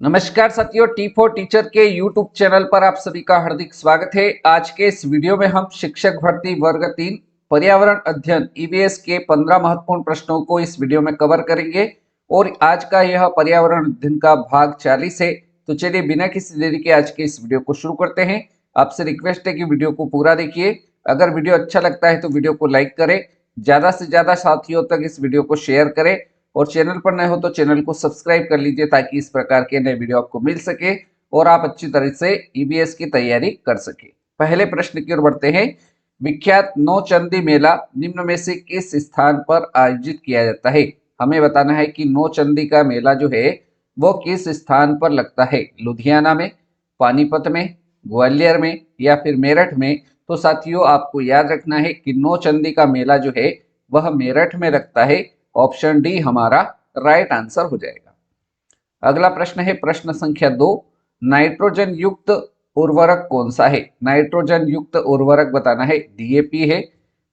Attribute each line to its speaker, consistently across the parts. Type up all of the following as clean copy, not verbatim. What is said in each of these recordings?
Speaker 1: नमस्कार साथियों, T for teacher के यूट्यूब चैनल पर आप सभी का हार्दिक स्वागत है। आज के इस वीडियो में हम शिक्षक भर्ती वर्ग 3 पर्यावरण अध्ययन ईवीएस के 15 महत्वपूर्ण प्रश्नों को इस वीडियो में कवर करेंगे और आज का यह पर्यावरण अध्ययन का भाग 40 है। तो चलिए बिना किसी देरी के आज के इस वीडियो को शुरू करते हैं। आपसे रिक्वेस्ट है कि वीडियो को पूरा देखिए। अगर वीडियो अच्छा लगता है तो वीडियो को लाइक करें, ज्यादा से ज्यादा साथियों तक इस वीडियो को शेयर करें और चैनल पर नए हो तो चैनल को सब्सक्राइब कर लीजिए ताकि इस प्रकार के नए वीडियो आपको मिल सके और आप अच्छी तरह से ईवीएस की तैयारी कर सके। पहले प्रश्न की ओर बढ़ते हैं। विख्यात नौचंदी मेला निम्न में से किस स्थान पर आयोजित किया जाता है? हमें बताना है कि नौचंदी का मेला जो है वो किस स्थान पर लगता है। लुधियाना में, पानीपत में, ग्वालियर में या फिर मेरठ में। तो साथियों आपको याद रखना है कि नौचंदी का मेला जो है वह मेरठ में लगता है। ऑप्शन डी हमारा राइट आंसर हो जाएगा। अगला प्रश्न है प्रश्न संख्या 2। नाइट्रोजन युक्त उर्वरक कौन सा है? नाइट्रोजन युक्त उर्वरक बताना है। डीएपी है,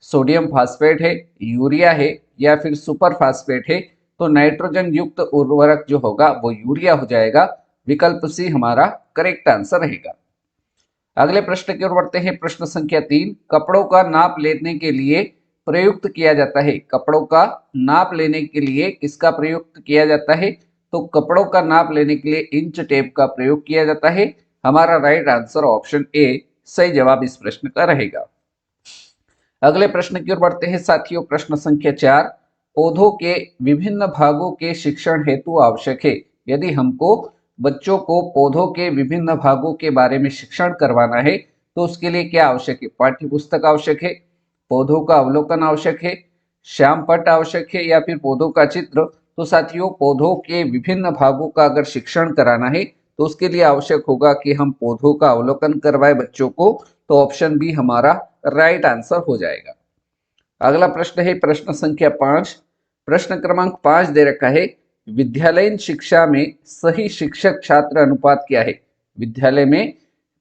Speaker 1: सोडियम फास्फेट है, यूरिया है या फिर सुपर फास्फेट है। तो नाइट्रोजन युक्त उर्वरक जो होगा वो यूरिया हो जाएगा। विकल्प सी हमारा करेक्ट आंसर रहेगा। अगले प्रश्न की ओर बढ़ते हैं। प्रश्न संख्या 3। कपड़ों का नाप लेने के लिए प्रयुक्त किया जाता है। कपड़ों का नाप लेने के लिए किसका प्रयुक्त किया जाता है? तो कपड़ों का नाप लेने के लिए इंच टेप का प्रयोग किया जाता है। हमारा राइट आंसर ऑप्शन ए सही जवाब इस प्रश्न का रहेगा। अगले प्रश्न की ओर बढ़ते हैं साथियों। प्रश्न संख्या 4। पौधों के विभिन्न भागों के शिक्षण हेतु आवश्यक है। यदि हमको बच्चों को पौधों के विभिन्न भागों के बारे में शिक्षण करवाना है तो उसके लिए क्या आवश्यक है? पाठ्य पुस्तक आवश्यक है, पौधों का अवलोकन आवश्यक है, श्यामपट्ट आवश्यक है या फिर पौधों का चित्र। तो साथियों पौधों के विभिन्न भागों का अगर शिक्षण कराना है तो उसके लिए आवश्यक होगा कि हम पौधों का अवलोकन करवाए बच्चों को। तो ऑप्शन बी हमारा राइट आंसर हो जाएगा। अगला प्रश्न है प्रश्न संख्या 5। प्रश्न क्रमांक 5 दे रखा है। विद्यालयीन शिक्षा में सही शिक्षक छात्र अनुपात क्या है? विद्यालय में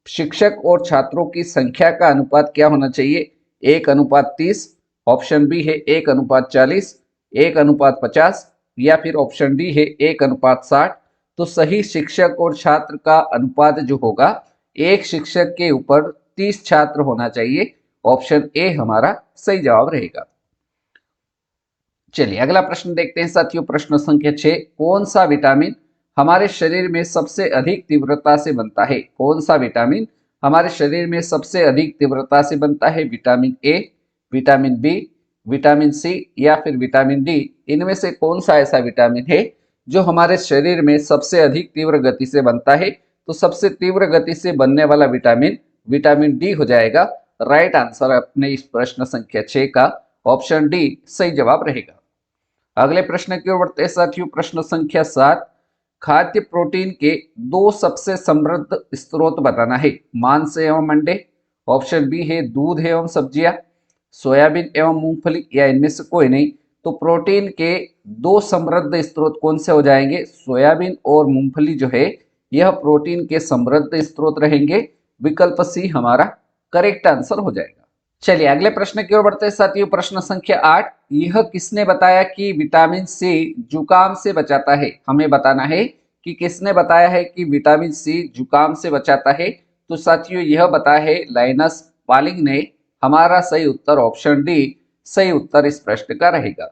Speaker 1: शिक्षक और छात्रों की संख्या का अनुपात क्या होना चाहिए? 1:30। ऑप्शन बी है 1:40, 1:50 या फिर ऑप्शन डी है 1:60। तो सही शिक्षक और छात्र का अनुपात जो होगा एक शिक्षक के ऊपर 30 छात्र होना चाहिए। ऑप्शन ए हमारा सही जवाब रहेगा। चलिए अगला प्रश्न देखते हैं साथियों। प्रश्न संख्या 6। कौन सा विटामिन हमारे शरीर में सबसे अधिक तीव्रता से बनता है? कौन सा विटामिन हमारे शरीर में सबसे अधिक तीव्रता से बनता है? Vitamin A, vitamin B, vitamin C या फिर विटामिन डी। इनमें से कौन सा ऐसा विटामिन है जो हमारे शरीर में सबसे अधिक तीव्र गति से बनता है? तो सबसे तीव्र गति से बनने वाला विटामिन विटामिन डी हो जाएगा। राइट आंसर अपने इस प्रश्न संख्या 6 का ऑप्शन डी सही जवाब रहेगा। अगले प्रश्न की ओर बढ़ते हैं साथियों। प्रश्न संख्या 7। खाद्य प्रोटीन के 2 सबसे समृद्ध स्रोत बताना है। मांस एवं अंडे, ऑप्शन बी है दूध एवं सब्जियां, सोयाबीन एवं मूंगफली या इनमें से कोई नहीं। तो प्रोटीन के 2 समृद्ध स्रोत कौन से हो जाएंगे? सोयाबीन और मूंगफली जो है यह प्रोटीन के समृद्ध स्रोत रहेंगे। विकल्प सी हमारा करेक्ट आंसर हो जाएगा। चलिए अगले प्रश्न की ओर बढ़ते हैं साथियों। प्रश्न संख्या 8। यह किसने बताया कि विटामिन सी जुकाम से बचाता है? हमें बताना है कि किसने बताया है कि विटामिन सी जुकाम से बचाता है। तो साथियों यह बताया है लाइनस पालिंग ने। हमारा सही उत्तर ऑप्शन डी सही उत्तर इस प्रश्न का रहेगा।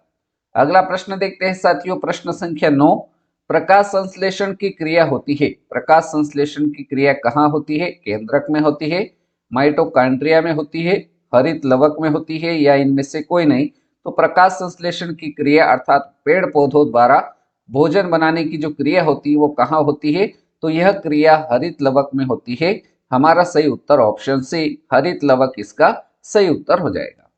Speaker 1: अगला प्रश्न देखते हैं साथियों। प्रश्न संख्या 9। प्रकाश संश्लेषण की क्रिया होती है। प्रकाश संश्लेषण की क्रिया कहाँ होती है? केंद्रक में होती है, माइटोकॉन्ड्रिया में होती है, हरित लवक में होती है या इनमें से कोई नहीं। तो प्रकाश संश्लेषण की क्रिया अर्थात पेड़ पौधों द्वारा भोजन बनाने की जो क्रिया होती है वो कहाँ होती है? तो यह क्रिया हरित लवक में होती है। हमारा सही उत्तर ऑप्शन सी हरित लवक इसका सही उत्तर हो जाएगा।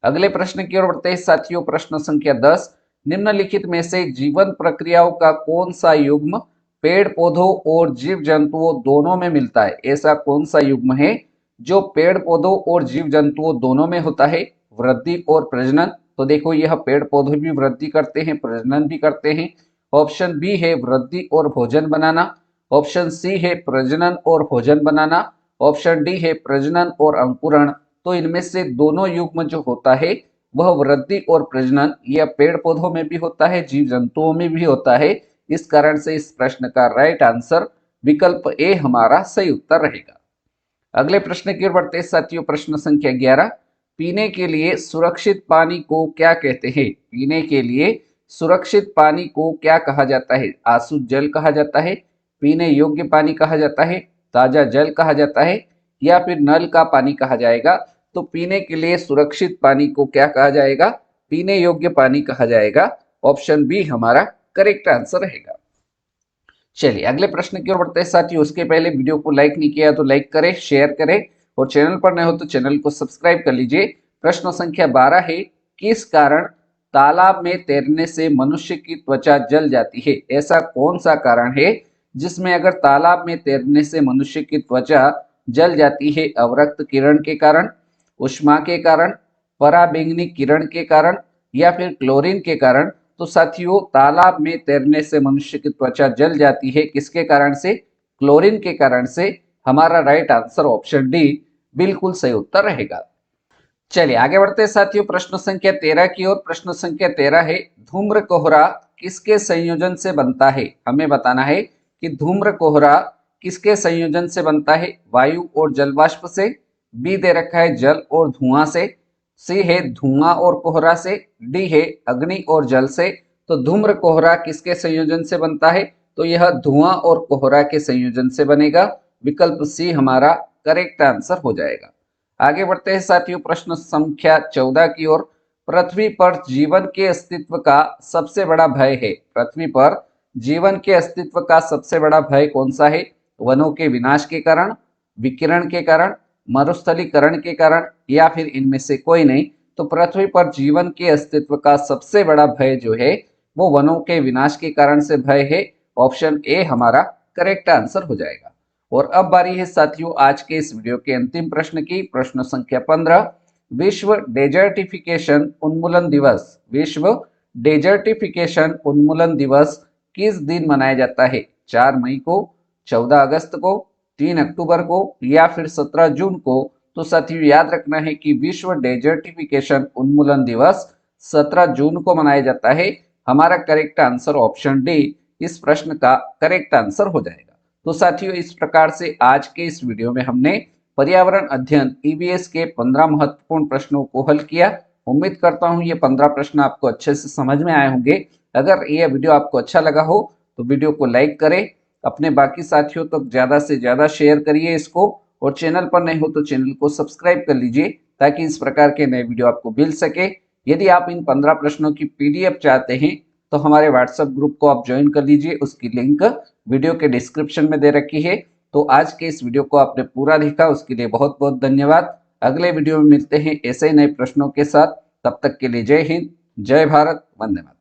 Speaker 1: अगले प्रश्न की ओर बढ़ते हैं साथियों। प्रश्न संख्या 10। निम्नलिखित में से जीवन प्रक्रियाओं का कौन सा युग्म पेड़ पौधों और जीव जंतुओं दोनों में मिलता है? ऐसा कौन सा युग्म है जो पेड़ पौधों और जीव जंतुओं दोनों में होता है? वृद्धि और प्रजनन। तो देखो यह पेड़ पौधे भी वृद्धि करते हैं, प्रजनन भी करते हैं। ऑप्शन बी है वृद्धि और भोजन बनाना, ऑप्शन सी है प्रजनन और भोजन बनाना, ऑप्शन डी है प्रजनन और अंकुरण। तो इनमें से दोनों युग्म जो होता है वह वृद्धि और प्रजनन यह पेड़ पौधों में भी होता है, जीव जंतुओं में भी होता है। इस कारण से इस प्रश्न का राइट आंसर विकल्प ए हमारा सही उत्तर रहेगा। अगले प्रश्न की ओर बढ़ते हैं साथियों, प्रश्न संख्या 11। पीने के लिए सुरक्षित पानी को क्या कहते हैं? पीने के लिए सुरक्षित पानी को क्या कहा जाता है? आसुत जल कहा जाता है, पीने योग्य पानी कहा जाता है, ताजा जल कहा जाता है, या फिर नल का पानी कहा जाएगा? तो पीने के लिए सुरक्षित पानी को क्या कहा जाएगा? पीने योग्य पानी कहा जाएगा। ऑप्शन बी हमारा करेक्ट आंसर रहेगा। चलिए अगले प्रश्न की ओर बढ़ते हैं साथियों। उसके पहले वीडियो को लाइक नहीं किया तो लाइक करें, शेयर करें, और चैनल पर नए हो तो चैनल को सब्सक्राइब कर लीजिए। प्रश्न संख्या 12 है, किस कारण तालाब में तैरने से मनुष्य की त्वचा जल जाती है? ऐसा कौन सा कारण है जिसमें अगर तालाब में तैरने से मनुष्य की त्वचा जल जाती है? अवरक्त किरण के कारण, उष्मा के कारण, पराबैंगनी किरण के कारण, या फिर क्लोरीन के कारण? तो साथियों तालाब में तैरने से मनुष्य की त्वचा जल जाती है, किसके कारण से? क्लोरीन के कारण से। हमारा राइट आंसर ऑप्शन डी बिल्कुल सही उत्तर रहेगा। चलिए आगे बढ़ते हैं साथियों प्रश्न संख्या 13 की ओर। प्रश्न संख्या 13 है, धूम्र कोहरा किसके संयोजन से बनता है? हमें बताना है कि धूम्र कोहरा किसके संयोजन से बनता है? वायु और जलवाष्प से, बी दे रखा है जल और धुआं से, सी है धुआं और कोहरा से, डी है अग्नि और जल से। तो धूम्र कोहरा किसके संयोजन से बनता है? तो यह धुआं और कोहरा के संयोजन से बनेगा। विकल्प सी हमारा करेक्ट आंसर हो जाएगा। आगे बढ़ते हैं साथियों प्रश्न संख्या 14 की ओर। पृथ्वी पर जीवन के अस्तित्व का सबसे बड़ा भय है। पृथ्वी पर जीवन के अस्तित्व का सबसे बड़ा भय कौन सा है? वनों के विनाश के कारण, विकिरण के कारण, मरुस्थलीकरण के कारण, या फिर इनमें से कोई नहीं। तो पृथ्वी पर जीवन के अस्तित्व का सबसे बड़ा भय जो है वो वनों के विनाश के कारण से भय है। ऑप्शन ए हमारा करेक्ट आंसर हो जाएगा। और अब बारी है साथियों आज के इस वीडियो के अंतिम प्रश्न की। प्रश्न संख्या 15, विश्व डेजर्टिफिकेशन उन्मूलन दिवस, विश्व डेजर्टिफिकेशन उन्मूलन दिवस किस दिन मनाया जाता है? 4 मई को, 14 अगस्त को, 3 अक्टूबर को, या फिर 17 जून को? तो साथियों याद रखना है कि विश्व डेजर्टिफिकेशन उन्मूलन दिवस 17 जून को मनाया जाता है। हमारा करेक्ट आंसर ऑप्शन डी इस प्रश्न का करेक्ट आंसर हो जाएगा। तो साथियों इस प्रकार से आज के इस वीडियो में हमने पर्यावरण अध्ययन ईवीएस के 15 महत्वपूर्ण प्रश्नों को हल किया। उम्मीद करता हूं ये 15 प्रश्न आपको अच्छे से समझ में आए होंगे। अगर ये वीडियो आपको अच्छा लगा हो तो वीडियो को लाइक करें, अपने बाकी साथियों तक तो ज्यादा से ज्यादा शेयर करिए इसको, और चैनल पर नए हो तो चैनल को सब्सक्राइब कर लीजिए ताकि इस प्रकार के नए वीडियो आपको मिल सके। यदि आप इन 15 प्रश्नों की पीडीएफ चाहते हैं तो हमारे व्हाट्सएप ग्रुप को आप ज्वाइन कर लीजिए, उसकी लिंक वीडियो के डिस्क्रिप्शन में दे रखी है। तो आज के इस वीडियो को आपने पूरा देखा उसके लिए बहुत बहुत धन्यवाद। अगले वीडियो में मिलते हैं ऐसे नए प्रश्नों के साथ। तब तक के लिए जय हिंद, जय भारत, वंदे मातरम।